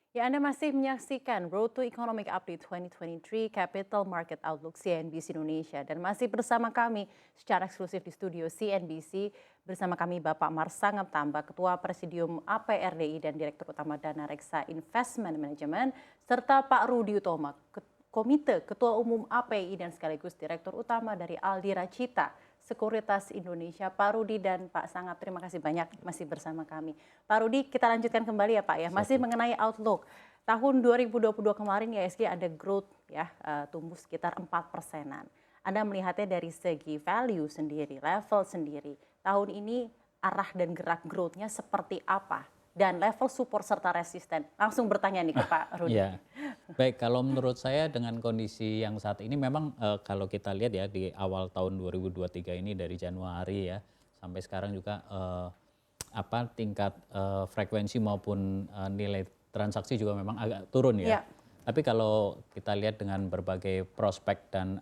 Ya, Anda masih menyaksikan Road to Economic Update 2023 Capital Market Outlook CNBC Indonesia. Dan masih bersama kami secara eksklusif di studio CNBC. Bersama kami Bapak Marsangap Tambak, Ketua Presidium APRDI dan Direktur Utama Dana Reksa Investment Management. Serta Pak Rudi Utomo, Komite Ketua Umum API dan sekaligus Direktur Utama dari Aldira Cita Sekuritas Indonesia. Pak Rudi dan Pak Sangap, terima kasih banyak masih bersama kami. Pak Rudi, kita lanjutkan kembali ya Pak ya, masih mengenai outlook. Tahun 2022 kemarin IHSG ada growth ya, tumbuh sekitar 4%-an. Anda melihatnya dari segi value sendiri, level sendiri. Tahun ini arah dan gerak growth-nya seperti apa? Dan level support serta resisten. Langsung bertanya nih ke Pak Rudi. Ya, baik. Kalau menurut saya dengan kondisi yang saat ini memang kalau kita lihat ya di awal tahun 2023 ini dari Januari ya sampai sekarang juga tingkat frekuensi maupun nilai transaksi juga memang agak turun ya. Ya. Tapi kalau kita lihat dengan berbagai prospek dan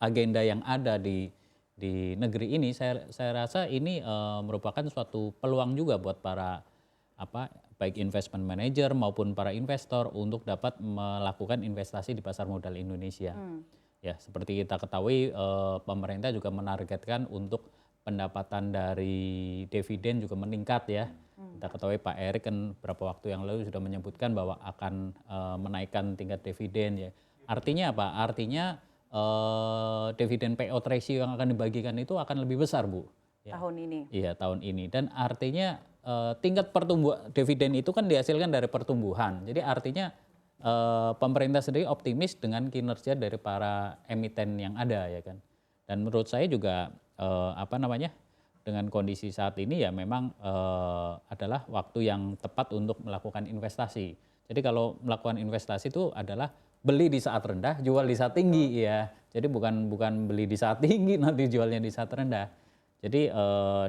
agenda yang ada di negeri ini, saya rasa ini merupakan suatu peluang juga buat para baik investment manager maupun para investor untuk dapat melakukan investasi di pasar modal Indonesia. Ya, seperti kita ketahui pemerintah juga menargetkan untuk pendapatan dari dividen juga meningkat ya. Kita ketahui Pak Erik kan beberapa waktu yang lalu sudah menyebutkan bahwa akan menaikkan tingkat dividen ya. Artinya apa? Artinya dividen payout ratio yang akan dibagikan itu akan lebih besar, Bu. Ya. Tahun ini. Iya, tahun ini. Dan artinya tingkat pertumbuhan dividen itu kan dihasilkan dari pertumbuhan. Jadi artinya pemerintah sendiri optimis dengan kinerja dari para emiten yang ada ya kan. Dan menurut saya juga dengan kondisi saat ini ya memang adalah waktu yang tepat untuk melakukan investasi. Jadi kalau melakukan investasi itu adalah beli di saat rendah, jual di saat tinggi ya. Jadi bukan beli di saat tinggi nanti jualnya di saat rendah. Jadi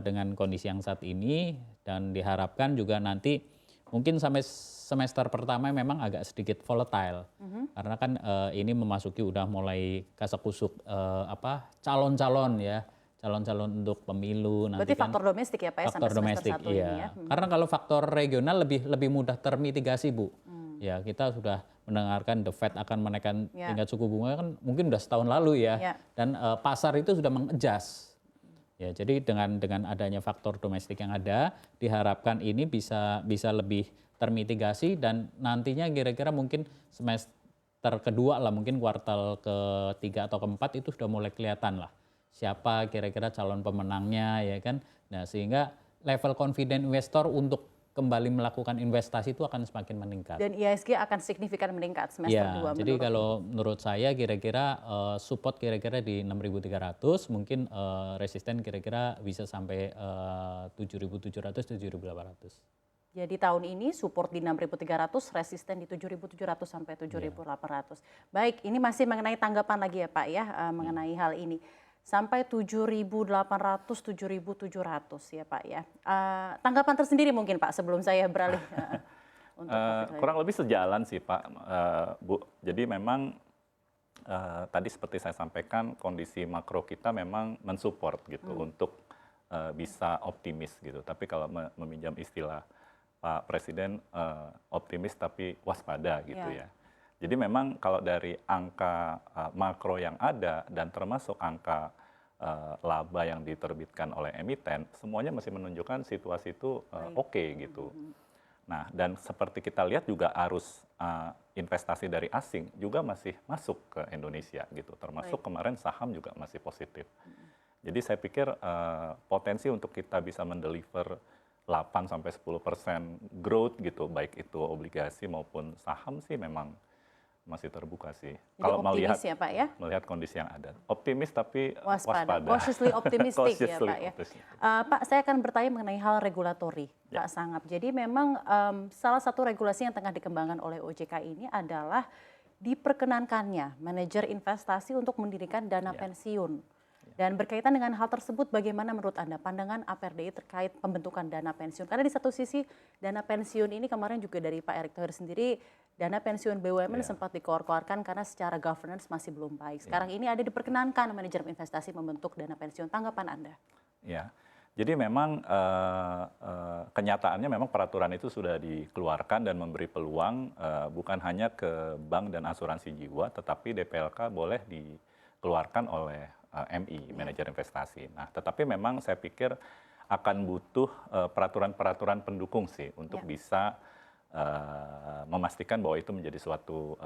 dengan kondisi yang saat ini dan diharapkan juga nanti mungkin sampai semester pertama memang agak sedikit volatile karena kan ini memasuki udah mulai kasakusuk calon-calon ya, calon-calon untuk pemilu nanti. Berarti kan faktor domestik ya Pak ya, faktor sampai semester domestik 1 iya. ini ya. Karena kalau faktor regional lebih mudah termitigasi Bu. Ya kita sudah mendengarkan The Fed akan menaikkan tingkat suku bunga kan mungkin udah setahun lalu ya. Dan pasar itu sudah mengadjust. Ya, jadi dengan adanya faktor domestik yang ada, diharapkan ini bisa lebih termitigasi dan nantinya kira-kira mungkin semester kedua lah, mungkin kuartal ketiga atau keempat itu sudah mulai kelihatan lah siapa kira-kira calon pemenangnya ya kan. Nah sehingga level confident investor untuk kembali melakukan investasi itu akan semakin meningkat. Dan IHSG akan signifikan meningkat semester 2 jadi kalau menurut saya kira-kira support kira-kira di 6.300, mungkin resisten kira-kira bisa sampai 7.700, 7.800. Jadi tahun ini support di 6.300, resisten di 7.700 sampai 7.800. Baik, ini masih mengenai tanggapan lagi ya Pak ya, mengenai hal ini. Sampai 7.800, 7.700 ya Pak ya. Tanggapan tersendiri mungkin Pak sebelum saya beralih untuk kurang lebih sejalan sih Pak, Bu. Jadi memang tadi seperti saya sampaikan kondisi makro kita memang mensupport gitu untuk bisa optimis gitu. Tapi kalau meminjam istilah Pak Presiden optimis tapi waspada gitu ya. Jadi memang kalau dari angka makro yang ada dan termasuk angka laba yang diterbitkan oleh emiten, semuanya masih menunjukkan situasi itu oke gitu. Nah, dan seperti kita lihat juga arus investasi dari asing juga masih masuk ke Indonesia gitu. Termasuk kemarin saham juga masih positif. Jadi saya pikir potensi untuk kita bisa mendeliver 8-10% growth gitu, baik itu obligasi maupun saham sih memang masih terbuka sih. Jadi kalau optimis ya Pak ya? melihat kondisi yang ada. Optimis tapi waspada. Cautiously optimistic ya Pak ya. Pak, saya akan bertanya mengenai hal regulatori Pak Sangap. Jadi memang salah satu regulasi yang tengah dikembangkan oleh OJK ini adalah diperkenankannya manajer investasi untuk mendirikan dana pensiun. Dan berkaitan dengan hal tersebut, bagaimana menurut Anda pandangan APRDI terkait pembentukan dana pensiun? Karena di satu sisi dana pensiun ini kemarin juga dari Pak Erick Thohir sendiri, dana pensiun BUMN sempat dikeluarkan karena secara governance masih belum baik. Sekarang ini ada diperkenankan manajer investasi membentuk dana pensiun. Tanggapan Anda? Ya, Jadi memang kenyataannya memang peraturan itu sudah dikeluarkan dan memberi peluang bukan hanya ke bank dan asuransi jiwa, tetapi DPLK boleh dikeluarkan oleh MI, manajer investasi. Nah, tetapi memang saya pikir akan butuh peraturan-peraturan pendukung sih untuk bisa memastikan bahwa itu menjadi suatu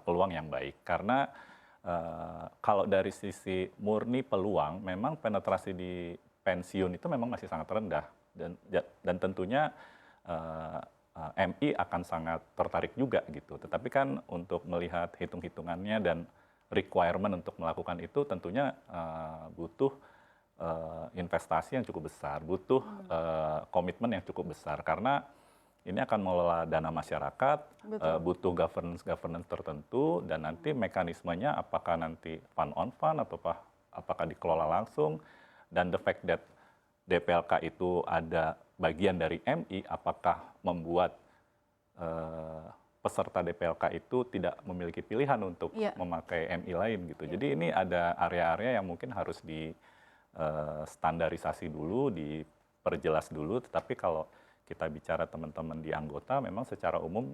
peluang yang baik. Karena kalau dari sisi murni peluang, memang penetrasi di pensiun itu memang masih sangat rendah dan tentunya MI akan sangat tertarik juga gitu. Tetapi kan untuk melihat hitung-hitungannya dan requirement untuk melakukan itu tentunya butuh investasi yang cukup besar, butuh komitmen yang cukup besar karena ini akan mengelola dana masyarakat, butuh governance tertentu dan nanti mekanismenya apakah nanti fund on fund atau apakah dikelola langsung. Dan the fact that DPLK itu ada bagian dari MI, apakah membuat peserta DPLK itu tidak memiliki pilihan untuk memakai MI lain gitu. Jadi ini ada area-area yang mungkin harus standarisasi dulu, diperjelas dulu. Tetapi kalau kita bicara teman-teman di anggota, memang secara umum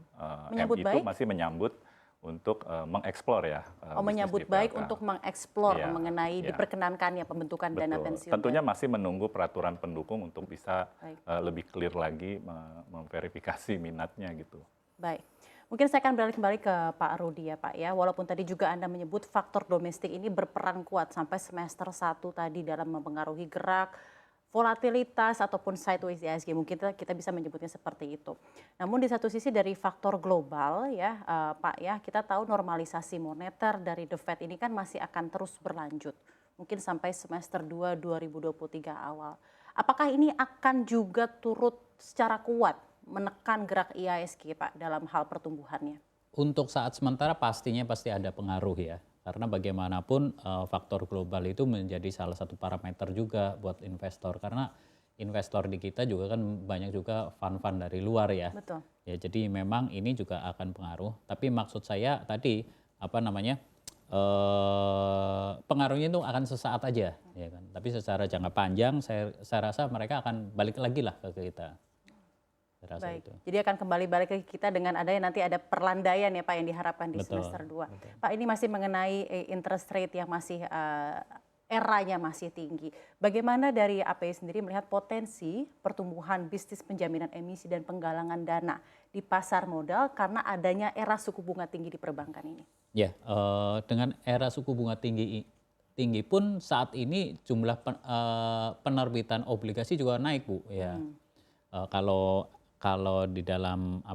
MI itu masih menyambut untuk mengeksplor ya. Menyambut baik untuk mengeksplor mengenai diperkenankannya pembentukan dana pensiun. Tentunya masih menunggu peraturan pendukung untuk bisa lebih clear lagi memverifikasi minatnya gitu. Baik. Mungkin saya akan beralih kembali ke Pak Rudi ya Pak ya. Walaupun tadi juga Anda menyebut faktor domestik ini berperan kuat sampai semester 1 tadi dalam mempengaruhi gerak, volatilitas ataupun sideways IHSG, mungkin kita bisa menyebutnya seperti itu. Namun di satu sisi dari faktor global ya Pak ya, kita tahu normalisasi moneter dari The Fed ini kan masih akan terus berlanjut. Mungkin sampai semester 2 2023 awal. Apakah ini akan juga turut secara kuat menekan gerak IHSG Pak dalam hal pertumbuhannya? Untuk saat sementara pasti ada pengaruh ya. Karena bagaimanapun faktor global itu menjadi salah satu parameter juga buat investor. Karena investor di kita juga kan banyak juga fund-fund dari luar ya. Betul. Ya jadi memang ini juga akan pengaruh. Tapi maksud saya tadi pengaruhnya itu akan sesaat aja, ya kan. Tapi secara jangka panjang saya rasa mereka akan balik lagi lah ke kita. Baik, jadi akan kembali balik ke kita dengan nanti ada perlandaian ya Pak yang diharapkan di semester 2. Pak, ini masih mengenai interest rate yang masih eranya masih tinggi. Bagaimana dari API sendiri melihat potensi pertumbuhan bisnis penjaminan emisi dan penggalangan dana di pasar modal karena adanya era suku bunga tinggi di perbankan ini? Ya, dengan era suku bunga tinggi pun saat ini jumlah penerbitan obligasi juga naik Bu. Ya, kalau di dalam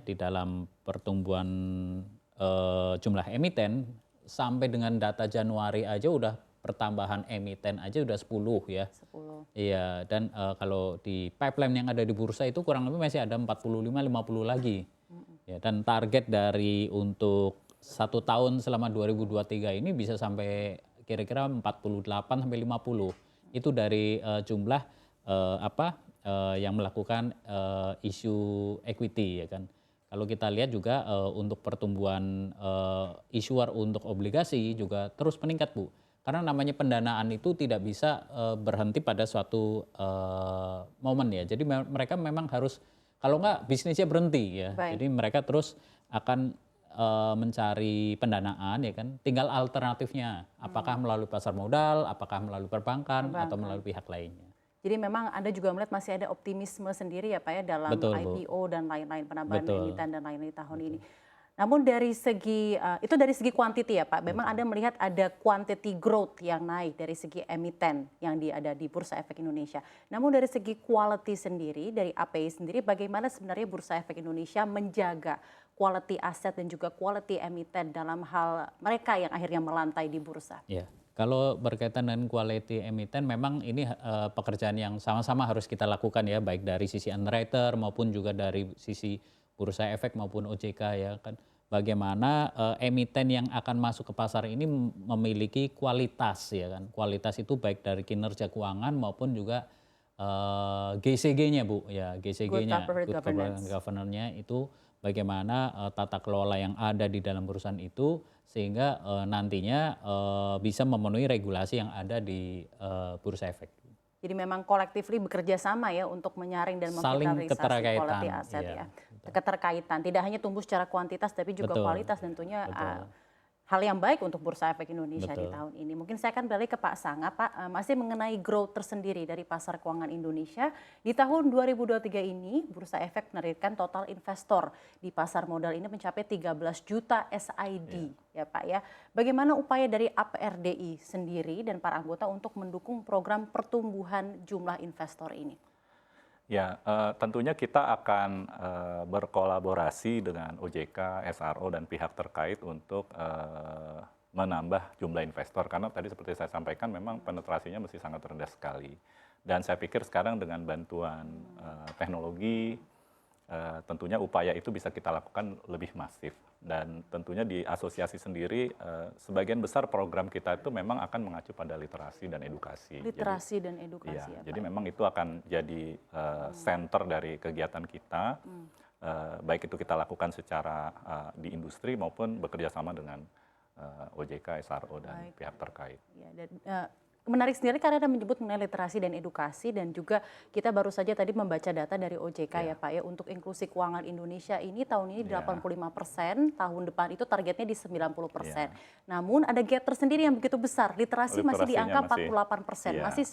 di dalam pertumbuhan jumlah emiten sampai dengan data Januari aja udah pertambahan emiten aja udah 10 ya. 10. Iya, dan kalau di pipeline yang ada di bursa itu kurang lebih masih ada 45-50 lagi. Ya, dan target dari untuk 1 tahun selama 2023 ini bisa sampai kira-kira 48 sampai 50. Itu dari jumlah yang melakukan isu equity ya kan. Kalau kita lihat juga untuk pertumbuhan issuer untuk obligasi juga terus meningkat Bu. Karena namanya pendanaan itu tidak bisa berhenti pada suatu momen ya. Jadi mereka memang harus, kalau enggak bisnisnya berhenti ya. Baik. Jadi mereka terus akan mencari pendanaan ya kan. Tinggal alternatifnya apakah melalui pasar modal, apakah melalui perbankan atau melalui pihak lainnya. Jadi memang Anda juga melihat masih ada optimisme sendiri ya Pak ya dalam IPO dan lain-lain, penambahan emiten dan lain-lain tahun ini. Namun dari segi itu dari segi quantity ya Pak, memang Anda melihat ada quantity growth yang naik dari segi emiten yang ada di Bursa Efek Indonesia. Namun dari segi quality sendiri, dari API sendiri, bagaimana sebenarnya Bursa Efek Indonesia menjaga quality aset dan juga quality emiten dalam hal mereka yang akhirnya melantai di bursa? Ya. Kalau berkaitan dengan quality emiten, memang ini pekerjaan yang sama-sama harus kita lakukan ya, baik dari sisi underwriter maupun juga dari sisi Bursa Efek maupun OJK ya kan. Bagaimana emiten yang akan masuk ke pasar ini memiliki kualitas ya kan. Kualitas itu baik dari kinerja keuangan maupun juga GCG-nya Bu ya, GCG-nya, Good Corporate Governance-nya itu bagaimana tata kelola yang ada di dalam perusahaan itu sehingga nantinya bisa memenuhi regulasi yang ada di Bursa Efek. Jadi memang collectively bekerja sama ya untuk menyaring dan Saling memvitalisasi keterkaitan, quality aset iya, ya. Keterkaitan, tidak hanya tumbuh secara kuantitas tapi juga Betul, kualitas, tentunya betul. hal yang baik untuk Bursa Efek Indonesia di Betul. tahun ini. Mungkin saya akan balik ke Pak Sanga, Pak, masih mengenai growth tersendiri dari pasar keuangan Indonesia. Di tahun 2023 ini, Bursa Efek menargetkan total investor di pasar modal ini mencapai 13 juta SID, ya Pak ya. Bagaimana upaya dari APRDI sendiri dan para anggota untuk mendukung program pertumbuhan jumlah investor ini? Ya, tentunya kita akan berkolaborasi dengan OJK, SRO, dan pihak terkait untuk menambah jumlah investor. Karena tadi seperti saya sampaikan memang penetrasinya masih sangat rendah sekali. Dan saya pikir sekarang dengan bantuan teknologi, tentunya upaya itu bisa kita lakukan lebih masif. Dan tentunya di asosiasi sendiri, sebagian besar program kita itu memang akan mengacu pada literasi dan edukasi. Literasi dan edukasi ya, Jadi Pak. memang itu akan jadi center dari kegiatan kita, baik itu kita lakukan secara di industri maupun bekerja sama dengan OJK, SRO, dan Baik. pihak terkait. Ya, dan, menarik sendiri karena Anda menyebut mengenai literasi dan edukasi, dan juga kita baru saja tadi membaca data dari OJK ya Pak ya, untuk inklusi keuangan Indonesia ini tahun ini 85%, tahun depan itu targetnya di 90%. Namun ada gap tersendiri yang begitu besar, literasi masih di Literasinya angka masih, 48%, iya. masih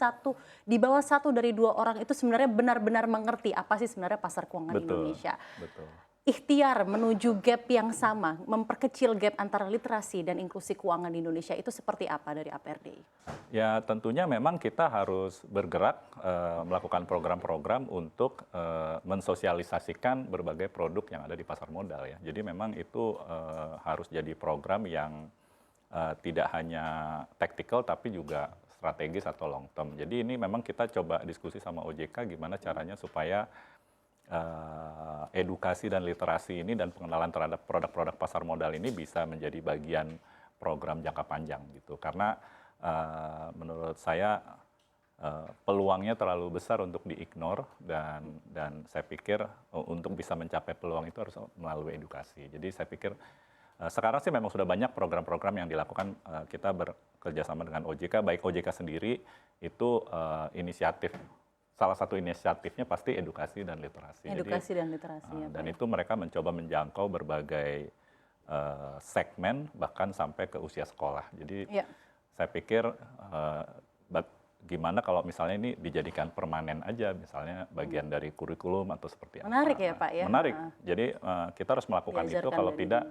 di bawah 1 dari 2 orang itu sebenarnya benar-benar mengerti apa sih sebenarnya pasar keuangan Indonesia. Betul. Ikhtiar menuju gap yang sama, memperkecil gap antara literasi dan inklusi keuangan di Indonesia itu seperti apa dari APRDI? Ya tentunya memang kita harus bergerak melakukan program-program untuk mensosialisasikan berbagai produk yang ada di pasar modal ya. Jadi memang itu harus jadi program yang tidak hanya tactical tapi juga strategis atau long term. Jadi ini memang kita coba diskusi sama OJK gimana caranya supaya edukasi dan literasi ini dan pengenalan terhadap produk-produk pasar modal ini bisa menjadi bagian program jangka panjang gitu. Karena menurut saya peluangnya terlalu besar untuk di-ignore dan saya pikir untuk bisa mencapai peluang itu harus melalui edukasi. Jadi saya pikir sekarang sih memang sudah banyak program-program yang dilakukan, kita bekerja sama dengan OJK, baik OJK sendiri itu salah satu inisiatifnya pasti edukasi dan literasi. Edukasi dan literasi ya Pak. Dan itu mereka mencoba menjangkau berbagai segmen bahkan sampai ke usia sekolah. Jadi saya pikir gimana kalau misalnya ini dijadikan permanen aja, misalnya bagian dari kurikulum atau seperti apa. Menarik ya Pak ya. Menarik. Jadi kita harus melakukan itu, Diajarkan kalau dari tidak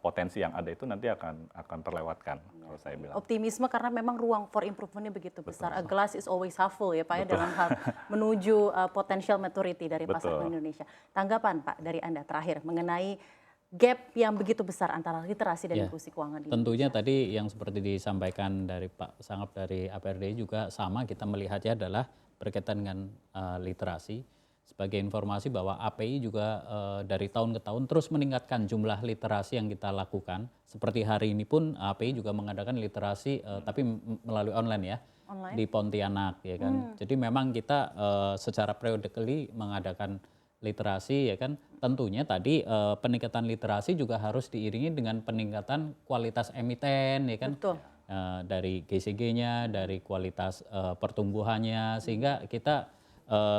potensi yang ada itu nanti akan terlewatkan, kalau saya bilang. Optimisme karena memang ruang for improvement-nya begitu besar. A glass is always half full ya Pak ya, dalam hal menuju potential maturity dari pasar Indonesia. Tanggapan Pak dari Anda terakhir mengenai gap yang begitu besar antara literasi dan inklusi keuangan di Tentunya Indonesia. tadi yang seperti disampaikan dari Pak Sangap dari APRDI juga sama, kita melihatnya adalah berkaitan dengan literasi. Sebagai informasi bahwa API juga dari tahun ke tahun terus meningkatkan jumlah literasi yang kita lakukan. Seperti hari ini pun API juga mengadakan literasi tapi melalui online ya, di Pontianak ya kan. Jadi memang kita secara periodically mengadakan literasi ya kan. Tentunya tadi peningkatan literasi juga harus diiringi dengan peningkatan kualitas emiten ya kan. Betul. Dari GCG-nya, dari kualitas pertumbuhannya, sehingga kita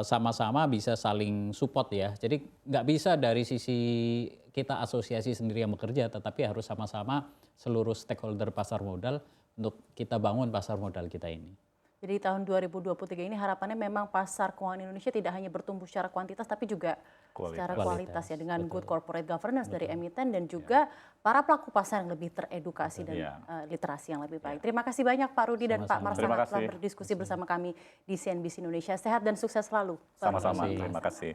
sama-sama bisa saling support ya. Jadi nggak bisa dari sisi kita asosiasi sendiri yang bekerja, tetapi harus sama-sama seluruh stakeholder pasar modal untuk kita bangun pasar modal kita ini. Jadi tahun 2023 ini harapannya memang pasar keuangan Indonesia tidak hanya bertumbuh secara kuantitas tapi juga secara kualitas ya, dengan good corporate governance dari emiten dan juga para pelaku pasar yang lebih teredukasi dan literasi yang lebih baik. Terima kasih banyak Pak Rudi dan Pak Marsana telah berdiskusi bersama kami di CNBC Indonesia. Sehat dan sukses selalu. Sama-sama, terima kasih.